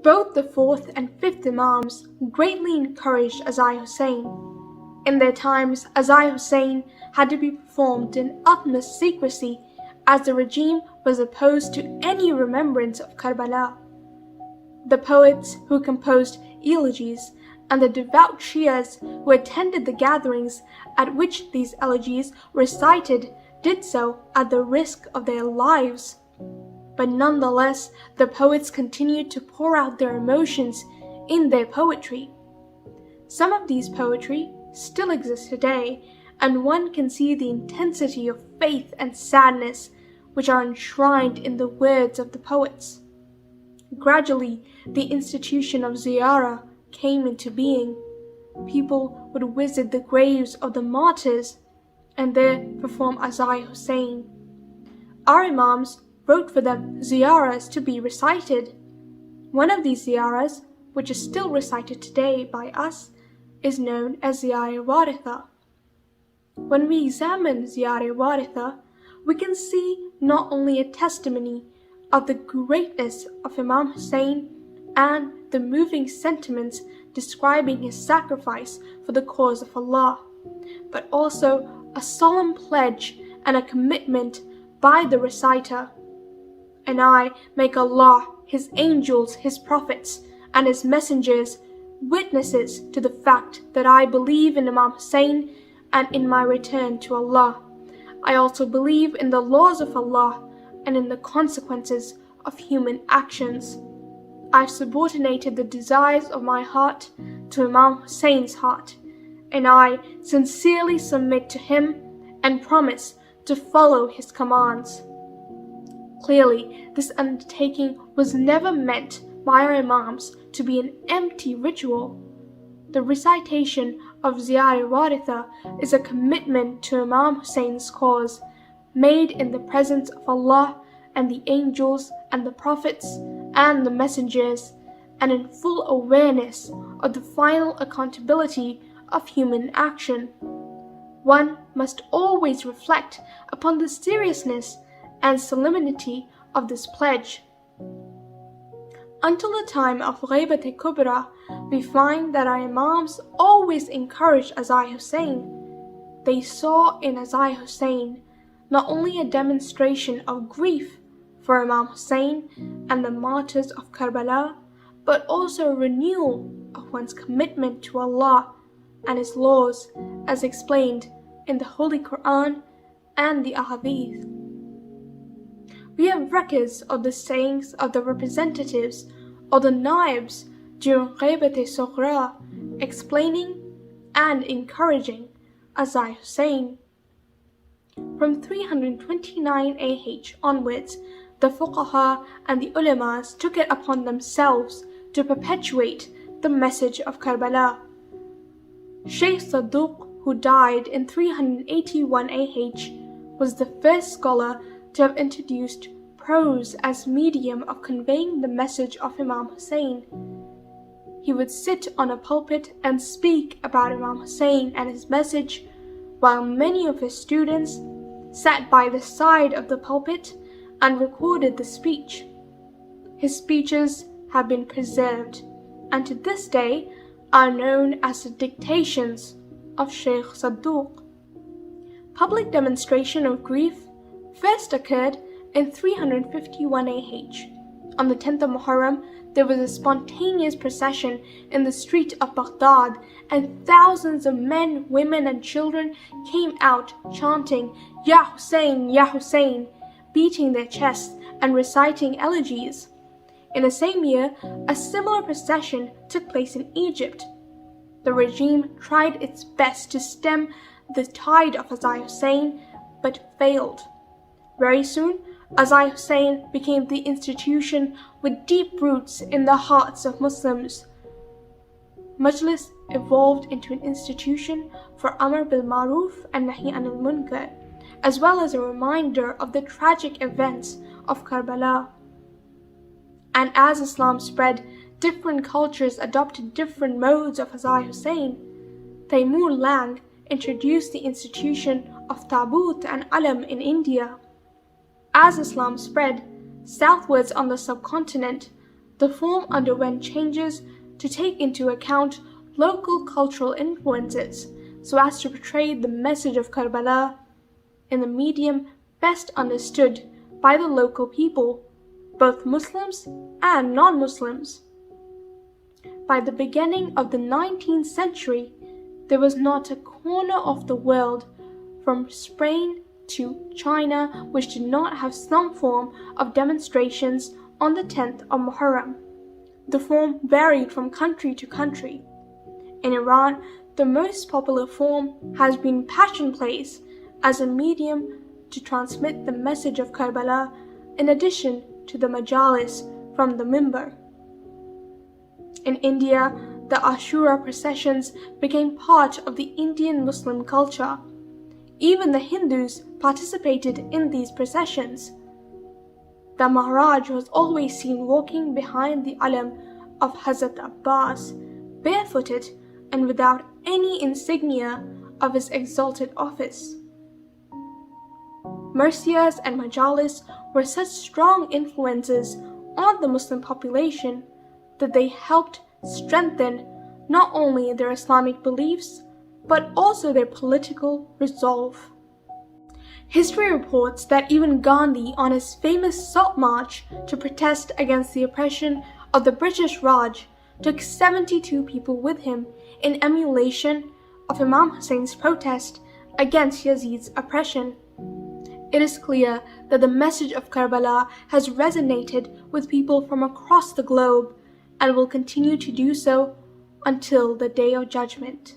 Both the fourth and fifth Imams greatly encouraged Azai Hussain. In their times, Azai Hussain had to be performed in utmost secrecy as the regime was opposed to any remembrance of Karbala. The poets who composed eulogies and the devout Shias who attended the gatherings at which these elegies were recited did so at the risk of their lives. But nonetheless, the poets continued to pour out their emotions in their poetry. Some of these poetry still exists today, and one can see the intensity of faith and sadness which are enshrined in the words of the poets. Gradually, the institution of ziyarah came into being. People would visit the graves of the martyrs and there perform Azai Hussain. Our Imams wrote for them ziyarahs to be recited. One of these ziyarahs, which is still recited today by us, is known as Ziyarah Waritha. When we examine Ziyarah Waritha, we can see not only a testimony of the greatness of Imam Hussain and the moving sentiments describing his sacrifice for the cause of Allah, but also a solemn pledge and a commitment by the reciter. And I make Allah, His angels, His prophets, and His messengers witnesses to the fact that I believe in Imam Hussain and in my return to Allah. I also believe in the laws of Allah and in the consequences of human actions. I've subordinated the desires of my heart to Imam Hussein's heart, and I sincerely submit to him and promise to follow his commands. Clearly, this undertaking was never meant by our Imams to be an empty ritual. The recitation of Ziyarah Waritha is a commitment to Imam Hussein's cause, made in the presence of Allah and the angels and the prophets and the messengers, and in full awareness of the final accountability of human action. One must always reflect upon the seriousness and solemnity of this pledge. Until the time of Ghaibat-e-Kubra, we find that our Imams always encouraged Azai Hussain. They saw in Azai Hussain not only a demonstration of grief for Imam Hussain and the martyrs of Karbala, but also a renewal of one's commitment to Allah and His laws, as explained in the Holy Quran and the Ahadith. We have records of the sayings of the representatives or the naibs during Ghaibat-e-Sughra explaining and encouraging Azai Hussain. From 329 AH onwards, the fuqaha and the ulamas took it upon themselves to perpetuate the message of Karbala. Shaykh Saduq, who died in 381 AH, was the first scholar to have introduced prose as medium of conveying the message of Imam Hussain. He would sit on a pulpit and speak about Imam Hussain and his message, while many of his students sat by the side of the pulpit and recorded the speech. His speeches have been preserved and to this day are known as the dictations of Shaykh Saduq. Public demonstration of grief first occurred in 351 AH. On the 10th of Muharram, there was a spontaneous procession in the street of Baghdad, and thousands of men, women, and children came out chanting, Ya Hussein, Ya Hussein, beating their chests and reciting elegies. In the same year, a similar procession took place in Egypt. The regime tried its best to stem the tide of Azai Hussain, but failed. Very soon, Azai Hussain became the institution with deep roots in the hearts of Muslims. Majlis evolved into an institution for Amr bil Maruf and Nahi Anil Munkar, as well as a reminder of the tragic events of Karbala. And as Islam spread, different cultures adopted different modes of Azai Hussain. Taimur Lang introduced the institution of Tabut and Alam in India. As Islam spread southwards on the subcontinent, the form underwent changes to take into account local cultural influences so as to portray the message of Karbala in the medium best understood by the local people, both Muslims and non-Muslims. By the beginning of the 19th century, there was not a corner of the world, from Spain to China, which did not have some form of demonstrations on the 10th of Muharram. The form varied from country to country. In Iran, the most popular form has been passion plays as a medium to transmit the message of Karbala in addition to the majalis from the mimbar. In India, the Ashura processions became part of the Indian Muslim culture. Even the Hindus participated in these processions. The Maharaj was always seen walking behind the alam of Hazrat Abbas, barefooted and without any insignia of his exalted office. Marsiyas and majalis were such strong influences on the Muslim population that they helped strengthen not only their Islamic beliefs, but also their political resolve. History reports that even Gandhi, on his famous Salt March to protest against the oppression of the British Raj, took 72 people with him in emulation of Imam Hussein's protest against Yazid's oppression. It is clear that the message of Karbala has resonated with people from across the globe and will continue to do so until the Day of Judgment.